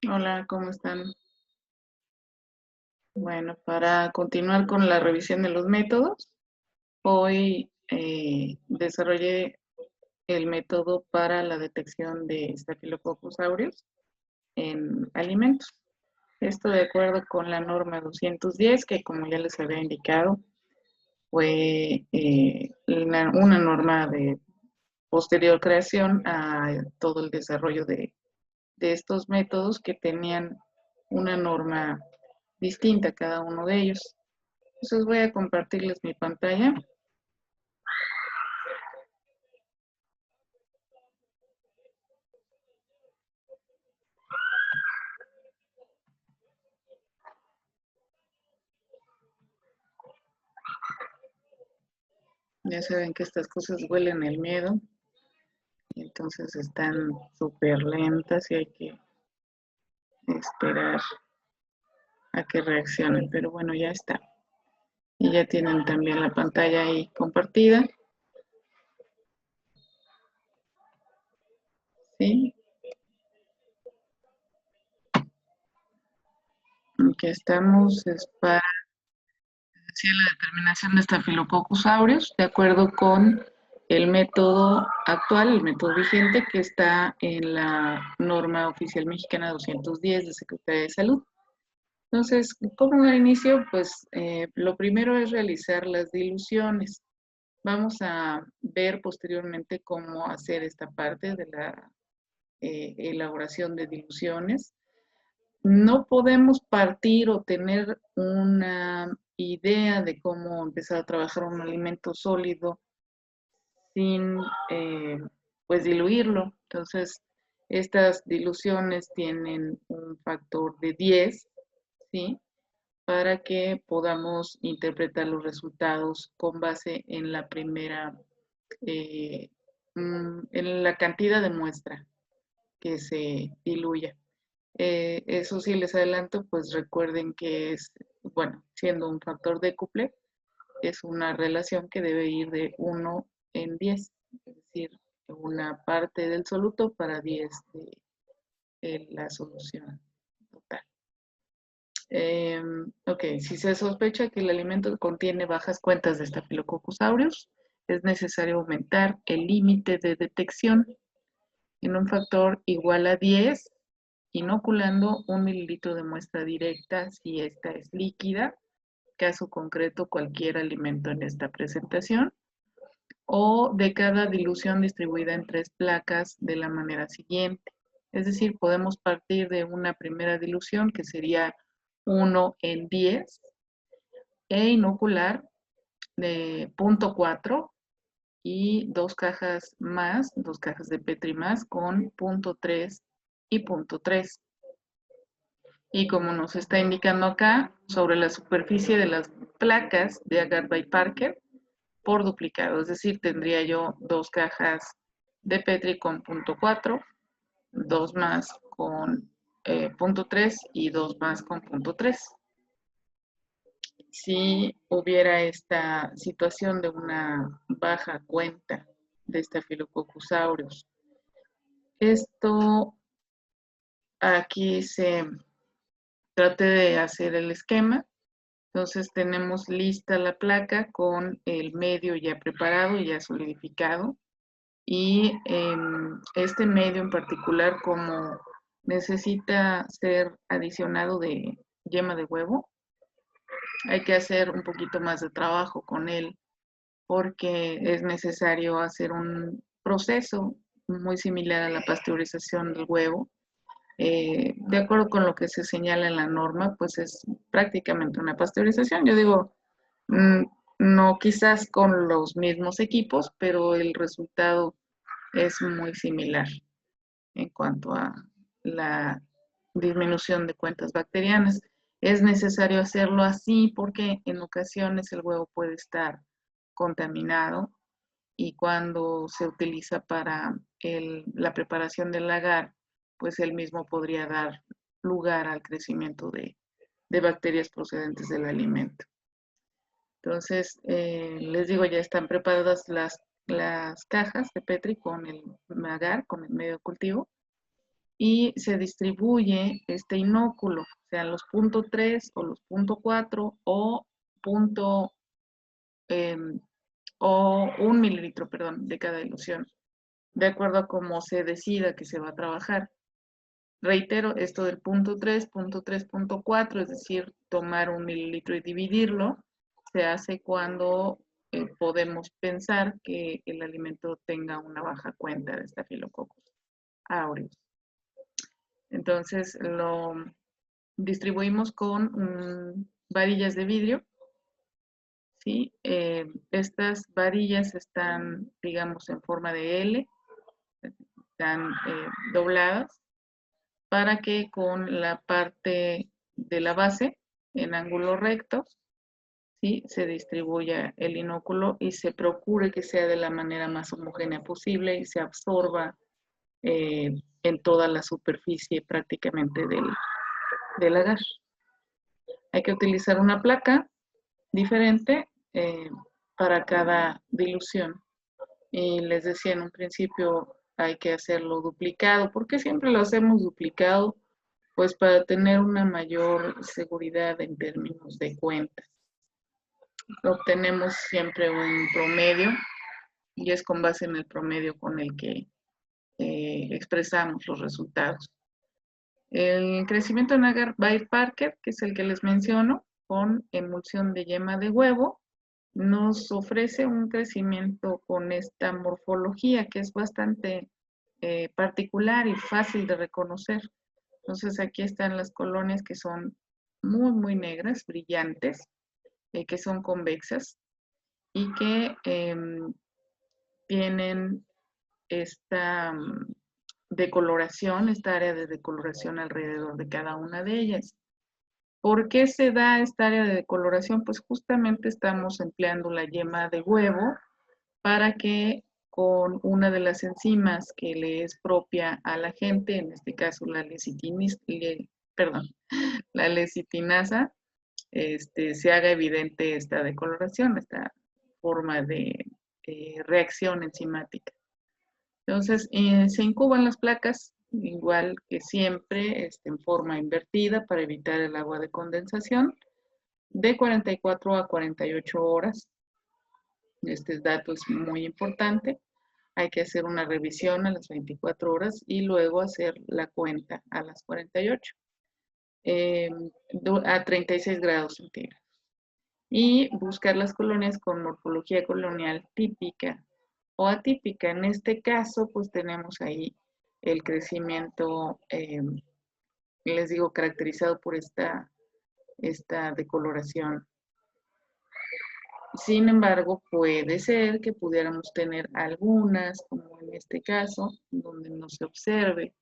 Hola, ¿cómo están? Bueno, para continuar con la revisión de los métodos, hoy desarrollé el método para la detección de Staphylococcus aureus en alimentos. Esto de acuerdo con la norma 210, que como ya les había indicado, fue una norma de posterior creación a todo el desarrollo de estos métodos que tenían una norma distinta cada uno de ellos. Entonces voy a compartirles mi pantalla. Ya saben que estas cosas huelen el miedo, y entonces están súper lentas y hay que esperar a que reaccionen. Pero bueno, ya está. Y ya tienen también la pantalla ahí compartida. ¿Sí? Aquí estamos, es para decir la determinación de Staphylococcus aureus, de acuerdo con el método actual, el método vigente que está en la norma oficial mexicana 210 de Secretaría de Salud. Entonces, ¿cómo da inicio? Pues lo primero es realizar las diluciones. Vamos a ver posteriormente cómo hacer esta parte de la elaboración de diluciones. No podemos partir o tener una idea de cómo empezar a trabajar un alimento sólido sin pues diluirlo. Entonces, estas diluciones tienen un factor de 10, ¿sí? Para que podamos interpretar los resultados con base en la primera, eh, en la cantidad de muestra que se diluya. Eso sí les adelanto, pues recuerden que es, bueno, siendo un factor décuple, es una relación que debe ir de 1 en 10, es decir, una parte del soluto para 10 de la solución total. Ok, si se sospecha que el alimento contiene bajas cuentas de Staphylococcus aureus, es necesario aumentar el límite de detección en un factor igual a 10, inoculando 1 mililitro de muestra directa si esta es líquida, caso concreto cualquier alimento en esta presentación, o de cada dilución distribuida en 3 placas de la manera siguiente. Es decir, podemos partir de una primera dilución que sería 1 en 10 e inocular de 0.4 y 2 cajas más, 2 cajas de Petri más con 0.3 y 0.3. Y como nos está indicando acá, sobre la superficie de las placas de Agar by Parker por duplicado, es decir, tendría yo 2 cajas de Petri con 0.4, 2 más con 0.3 y 2 más con 0.3. Si hubiera esta situación de una baja cuenta de Staphylococcus aureus. Esto aquí se trate de hacer el esquema. Entonces tenemos lista la placa con el medio ya preparado, ya solidificado. Y este medio en particular, como necesita ser adicionado de yema de huevo, hay que hacer un poquito más de trabajo con él porque es necesario hacer un proceso muy similar a la pasteurización del huevo. De acuerdo con lo que se señala en la norma, pues es prácticamente una pasteurización. Yo digo, mm, no quizás con los mismos equipos, pero el resultado es muy similar en cuanto a la disminución de cuentas bacterianas. Es necesario hacerlo así porque en ocasiones el huevo puede estar contaminado y cuando se utiliza para la preparación del agar, pues el mismo podría dar lugar al crecimiento de bacterias procedentes del alimento. Entonces, les digo, ya están preparadas las cajas de Petri con el agar, con el medio de cultivo. y se distribuye este inóculo, sean los .3 o los .4 o o 1 mililitro, perdón, de cada dilución, de acuerdo a cómo se decida que se va a trabajar. Reitero, esto del .3, .3, .4, es decir, tomar 1 mililitro y dividirlo, se hace cuando podemos pensar que el alimento tenga una baja cuenta de Staphylococcus aureus. Entonces lo distribuimos con varillas de vidrio, ¿sí? Estas varillas están, digamos, en forma de L, están dobladas, para que con la parte de la base en ángulo recto, ¿sí?, se distribuya el inóculo y se procure que sea de la manera más homogénea posible y se absorba en toda la superficie prácticamente del agar. Hay que utilizar una placa diferente para cada dilución. Y les decía en un principio, hay que hacerlo duplicado. ¿Por qué siempre lo hacemos duplicado? Pues para tener una mayor seguridad en términos de cuentas. Obtenemos siempre un promedio y es con base en el promedio con el que expresamos los resultados. El crecimiento en agar Bayer-Parker, que es el que les menciono, con emulsión de yema de huevo, nos ofrece un crecimiento con esta morfología que es bastante particular y fácil de reconocer. Entonces aquí están las colonias que son muy, muy negras, brillantes, que son convexas y que tienen esta decoloración, esta área de decoloración alrededor de cada una de ellas. ¿Por qué se da esta área de decoloración? Pues justamente estamos empleando la yema de huevo para que con una de las enzimas que le es propia a la gente, en este caso la lecitinasa, se haga evidente esta decoloración, esta forma de reacción enzimática. Entonces, se incuban las placas, igual que siempre, en forma invertida para evitar el agua de condensación, de 44 a 48 horas. Este dato es muy importante. Hay que hacer una revisión a las 24 horas y luego hacer la cuenta a las 48, a 36 grados centígrados. Y buscar las colonias con morfología colonial típica o atípica. En este caso, pues tenemos ahí el crecimiento, les digo, caracterizado por esta decoloración. Sin embargo, puede ser que pudiéramos tener algunas, como en este caso, donde no se observe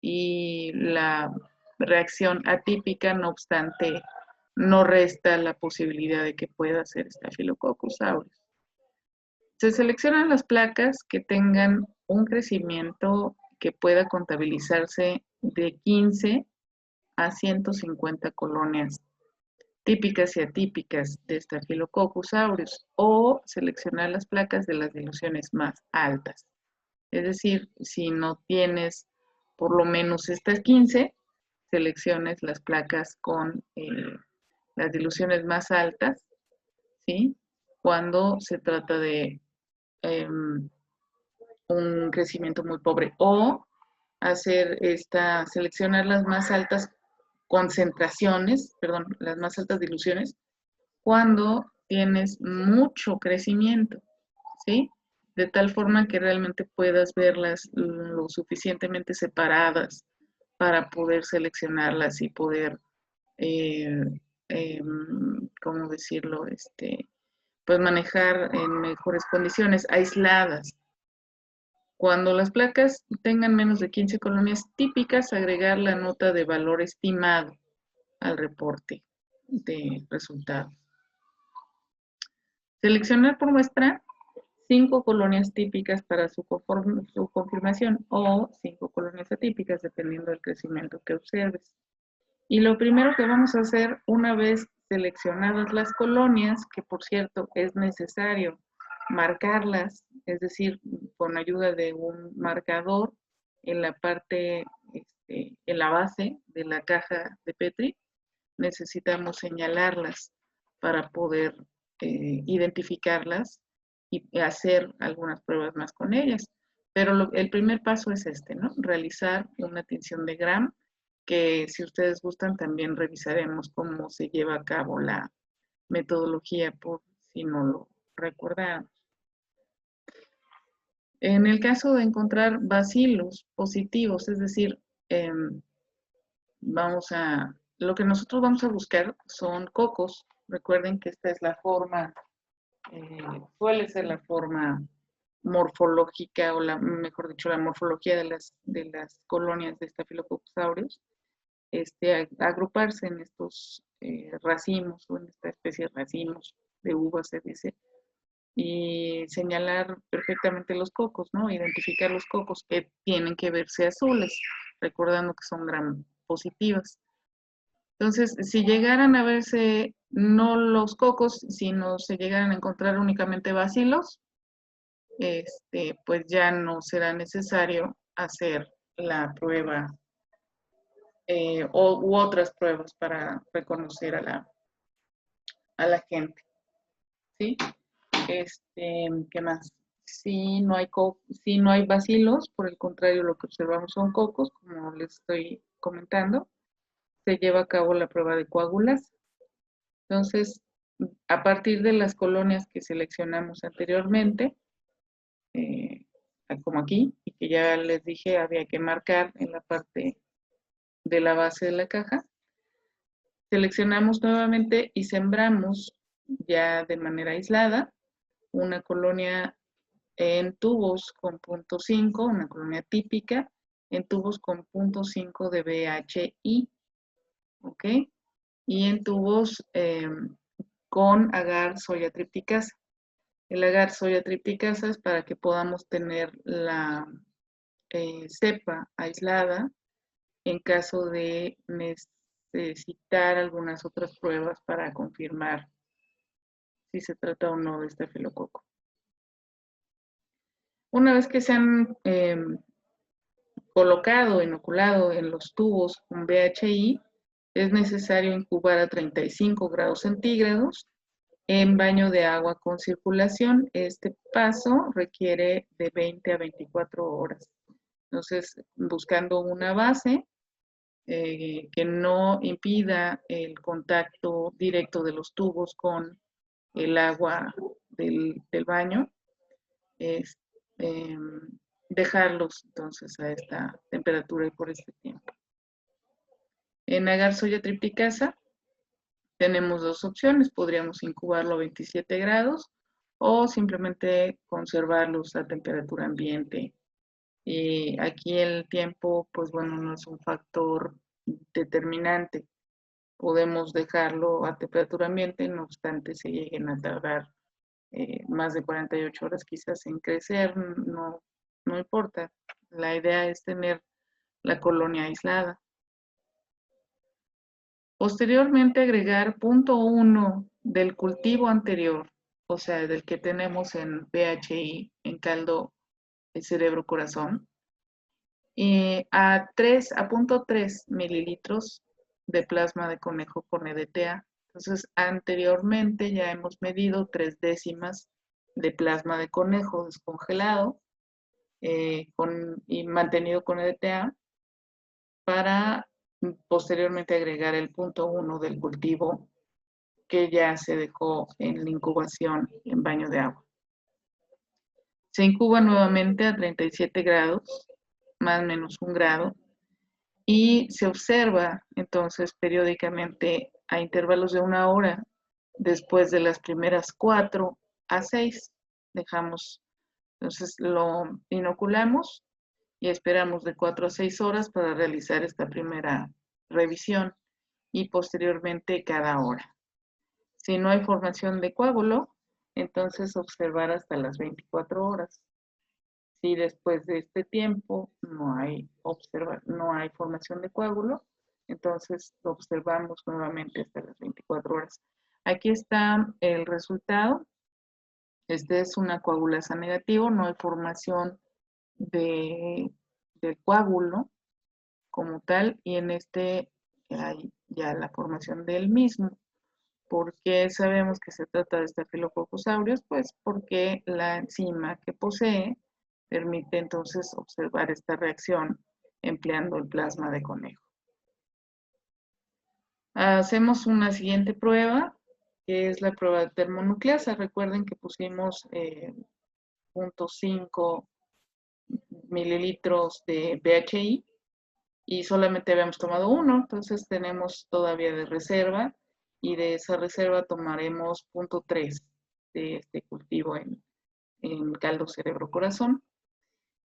y la reacción atípica, no obstante, no resta la posibilidad de que pueda ser Staphylococcus aureus. Se seleccionan las placas que tengan un crecimiento que pueda contabilizarse de 15 a 150 colonias típicas y atípicas de Staphylococcus aureus, o seleccionar las placas de las diluciones más altas. Es decir, si no tienes por lo menos estas 15, selecciones las placas con las diluciones más altas, ¿sí?, cuando se trata de un crecimiento muy pobre, o seleccionar las más altas concentraciones, perdón, las más altas diluciones, cuando tienes mucho crecimiento, ¿sí? De tal forma que realmente puedas verlas lo suficientemente separadas para poder seleccionarlas y poder, ¿cómo decirlo? Pues manejar en mejores condiciones, aisladas. Cuando las placas tengan menos de 15 colonias típicas, agregar la nota de valor estimado al reporte de resultados. Seleccionar por muestra 5 colonias típicas para su confirmación o 5 colonias atípicas, dependiendo del crecimiento que observes. Y lo primero que vamos a hacer una vez seleccionadas las colonias, que por cierto es necesario marcarlas, es decir, con ayuda de un marcador en la parte en la base de la caja de Petri, necesitamos señalarlas para poder identificarlas y hacer algunas pruebas más con ellas. Pero el primer paso es este, ¿no? Realizar una tinción de Gram, que si ustedes gustan también revisaremos cómo se lleva a cabo la metodología, por si no lo recordaron. En el caso de encontrar bacilos positivos, es decir, lo que nosotros vamos a buscar son cocos. Recuerden que esta es la forma, suele ser la forma morfológica, o mejor dicho, la morfología de las colonias de Staphylococcus aureus, agruparse en estos racimos, o en esta especie de racimos de uvas, se dice, y señalar perfectamente los cocos, ¿no? Identificar los cocos que tienen que verse azules, recordando que son gram positivas. Entonces, si llegaran a verse no los cocos, sino se llegaran a encontrar únicamente bacilos, pues ya no será necesario hacer la prueba u otras pruebas para reconocer a la gente, ¿sí? ¿Qué más? Si no hay bacilos, por el contrario, lo que observamos son cocos, como les estoy comentando, se lleva a cabo la prueba de coagulasa. Entonces, a partir de las colonias que seleccionamos anteriormente, como aquí, y que ya les dije, había que marcar en la parte de la base de la caja, seleccionamos nuevamente y sembramos ya de manera aislada una colonia en tubos con 0.5, una colonia típica, en tubos con 0.5 de BHI, ¿ok? Y en tubos con agar soya tripticasa. El agar soya tripticasa es para que podamos tener la cepa aislada en caso de necesitar algunas otras pruebas para confirmar si se trata o no de estafilococo. Una vez que se han colocado, inoculado en los tubos con BHI, es necesario incubar a 35 grados centígrados en baño de agua con circulación. Este paso requiere de 20 a 24 horas. Entonces, buscando una base que no impida el contacto directo de los tubos con el agua del baño, es, dejarlos entonces a esta temperatura y por este tiempo. En agar soya tripticasa tenemos dos opciones, podríamos incubarlo a 27 grados o simplemente conservarlos a temperatura ambiente. Y aquí el tiempo, pues bueno, no es un factor determinante. Podemos dejarlo a temperatura ambiente, no obstante se lleguen a tardar más de 48 horas quizás en crecer, no importa. La idea es tener la colonia aislada. Posteriormente agregar 0.1 del cultivo anterior, o sea, del que tenemos en BHI, en caldo el cerebro corazón, a 0.3 mililitros de plasma de conejo con EDTA. Entonces, anteriormente ya hemos medido 3 décimas de plasma de conejo descongelado y mantenido con EDTA para posteriormente agregar el 0.1 del cultivo que ya se dejó en la incubación en baño de agua. Se incuba nuevamente a 37 grados, más o menos 1 grado, y se observa entonces periódicamente a intervalos de 1 hora después de las primeras 4 a 6. Dejamos, entonces lo inoculamos y esperamos de 4 a 6 horas para realizar esta primera revisión y posteriormente cada hora. Si no hay formación de coágulo, entonces observar hasta las 24 horas. Si después de este tiempo no hay formación de coágulo, entonces lo observamos nuevamente hasta las 24 horas. Aquí está el resultado. Este es una coagulasa negativo, no hay formación del coágulo como tal, y en este hay ya la formación del mismo. ¿Por qué sabemos que se trata de Staphylococcus aureus? Pues porque la enzima que posee permite entonces observar esta reacción empleando el plasma de conejo. Hacemos una siguiente prueba, que es la prueba de termonucleasa. Recuerden que pusimos 0.5 mililitros de BHI y solamente habíamos tomado uno, entonces tenemos todavía de reserva y de esa reserva tomaremos 0.3 de este cultivo en caldo cerebro-corazón.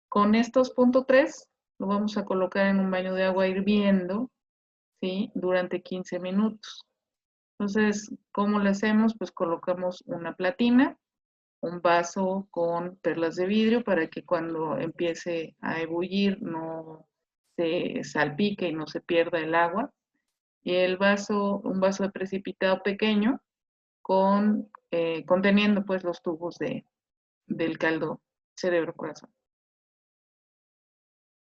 Con estos 0.3 lo vamos a colocar en un baño de agua hirviendo, ¿sí? Durante 15 minutos. Entonces, ¿cómo lo hacemos? Pues colocamos una platina, un vaso con perlas de vidrio para que cuando empiece a ebullir no se salpique y no se pierda el agua. Y un vaso de precipitado pequeño conteniendo pues los tubos del caldo cerebro-corazón.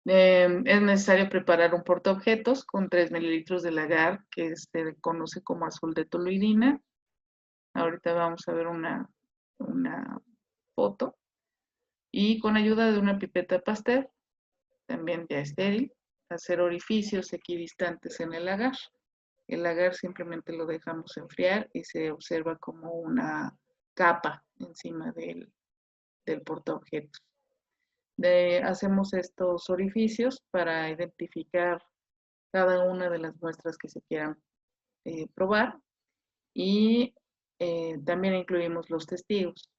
Es necesario preparar un portaobjetos con 3 mililitros de lagar, que se conoce como azul de toluidina. Ahorita vamos a ver una foto. Y con ayuda de una pipeta Pasteur, también ya estéril, hacer orificios equidistantes en el lagar. El lagar simplemente lo dejamos enfriar y se observa como una capa encima del portaobjetos. Hacemos estos orificios para identificar cada una de las muestras que se quieran probar y también incluimos los testigos,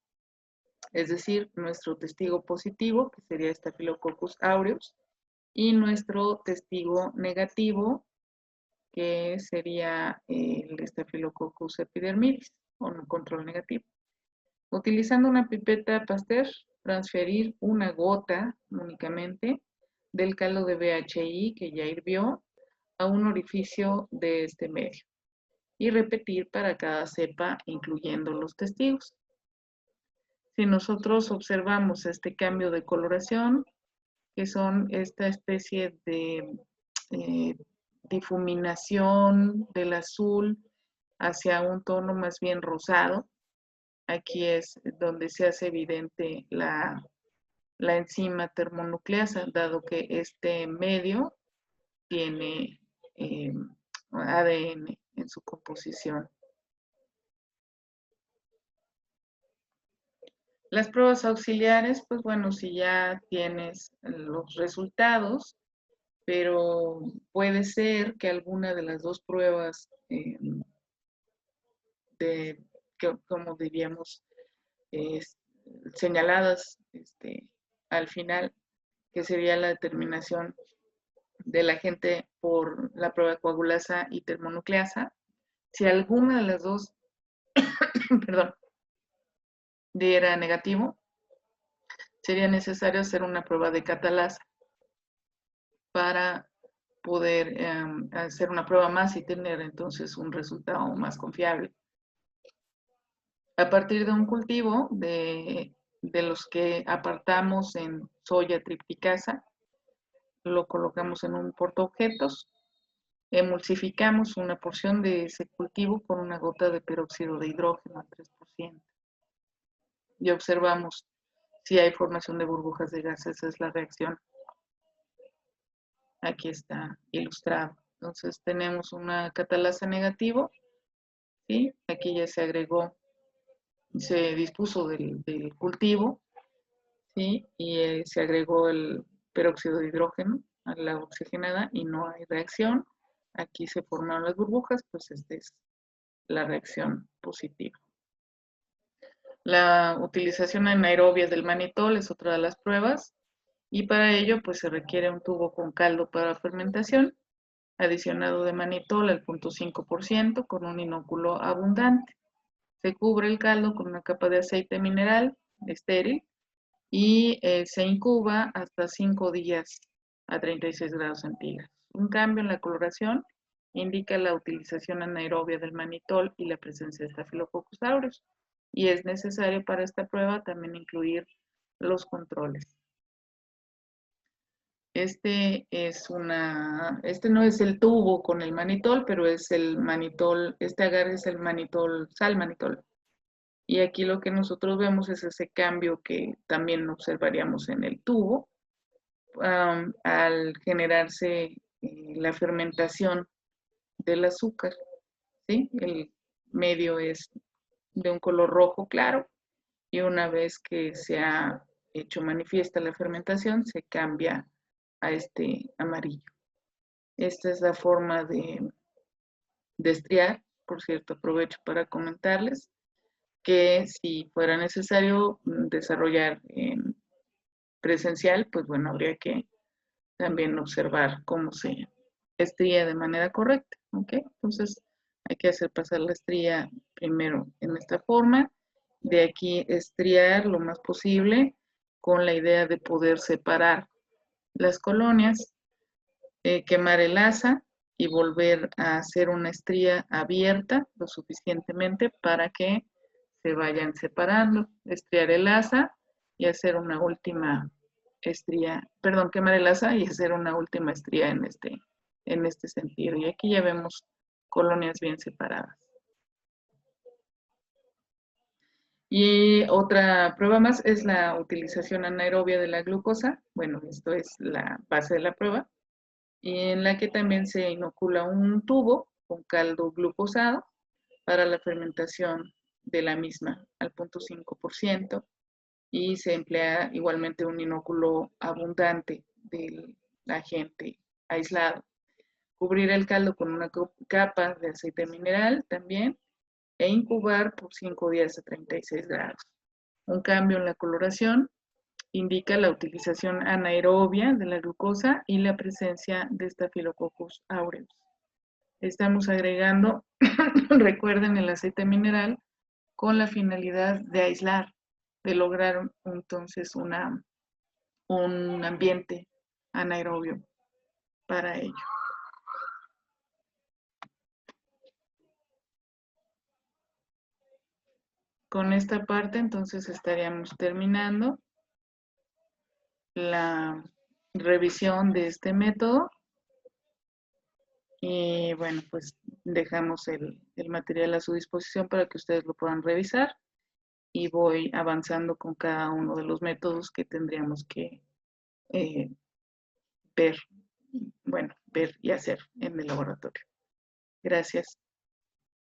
es decir, nuestro testigo positivo, que sería Staphylococcus aureus, y nuestro testigo negativo, que sería el Staphylococcus epidermidis, o un control negativo. Utilizando una pipeta Pasteur, transferir una gota únicamente del caldo de BHI que ya hirvió a un orificio de este medio y repetir para cada cepa, incluyendo los testigos. Si nosotros observamos este cambio de coloración, que son esta especie de difuminación del azul hacia un tono más bien rosado, aquí es donde se hace evidente la enzima termonucleasa, dado que este medio tiene ADN en su composición. Las pruebas auxiliares, pues bueno, si ya tienes los resultados, pero puede ser que alguna de las dos pruebas como diríamos, señaladas al final, que sería la determinación del agente por la prueba de coagulasa y termonucleasa, si alguna de las dos, perdón, diera negativo, sería necesario hacer una prueba de catalasa para poder hacer una prueba más y tener entonces un resultado más confiable. A partir de un cultivo de los que apartamos en soya tripticasa, lo colocamos en un portaobjetos, emulsificamos una porción de ese cultivo con una gota de peróxido de hidrógeno al 3% y observamos si hay formación de burbujas de gas. Esa es la reacción. Aquí está ilustrado. Entonces tenemos una catalasa negativo, ¿sí? Aquí ya se agregó, se dispuso del cultivo, ¿sí? Y se agregó el peróxido de hidrógeno a la oxigenada y no hay reacción. Aquí se formaron las burbujas, pues esta es la reacción positiva. La utilización anaerobia del manitol es otra de las pruebas y para ello pues se requiere un tubo con caldo para fermentación adicionado de manitol al 0.5% con un inóculo abundante. Se cubre el caldo con una capa de aceite mineral estéril y se incuba hasta 5 días a 36 grados centígrados. Un cambio en la coloración indica la utilización anaerobia del manitol y la presencia de Staphylococcus aureus. Y es necesario para esta prueba también incluir los controles. Este no es el tubo con el manitol, pero es el manitol, este agarre es el manitol, salmanitol. Y aquí lo que nosotros vemos es ese cambio que también observaríamos en el tubo, al generarse la fermentación del azúcar, ¿sí? El medio es de un color rojo claro y una vez que se ha hecho manifiesta la fermentación, se cambia a este amarillo. Esta es la forma de estriar. Por cierto, aprovecho para comentarles que si fuera necesario desarrollar en presencial, pues bueno, habría que también observar cómo se estría de manera correcta, ¿ok? Entonces hay que hacer pasar la estría primero en esta forma, de aquí estriar lo más posible con la idea de poder separar las colonias, quemar el asa y volver a hacer una estría abierta lo suficientemente para que se vayan separando, estriar el asa y hacer una última estría, perdón, quemar el asa y hacer una última estría en este sentido. Y aquí ya vemos colonias bien separadas. Y otra prueba más es la utilización anaerobia de la glucosa. Bueno, esto es la base de la prueba, y en la que también se inocula un tubo con caldo glucosado para la fermentación de la misma al 0.5%, y se emplea igualmente un inóculo abundante del agente aislado. Cubrir el caldo con una capa de aceite mineral también e incubar por 5 días a 36 grados. Un cambio en la coloración indica la utilización anaerobia de la glucosa y la presencia de Staphylococcus aureus. Estamos agregando, recuerden, el aceite mineral con la finalidad de aislar, de lograr entonces un ambiente anaerobio para ello. Con esta parte entonces estaríamos terminando la revisión de este método y bueno, pues dejamos el material a su disposición para que ustedes lo puedan revisar y voy avanzando con cada uno de los métodos que tendríamos que ver, bueno, ver y hacer en el laboratorio. Gracias.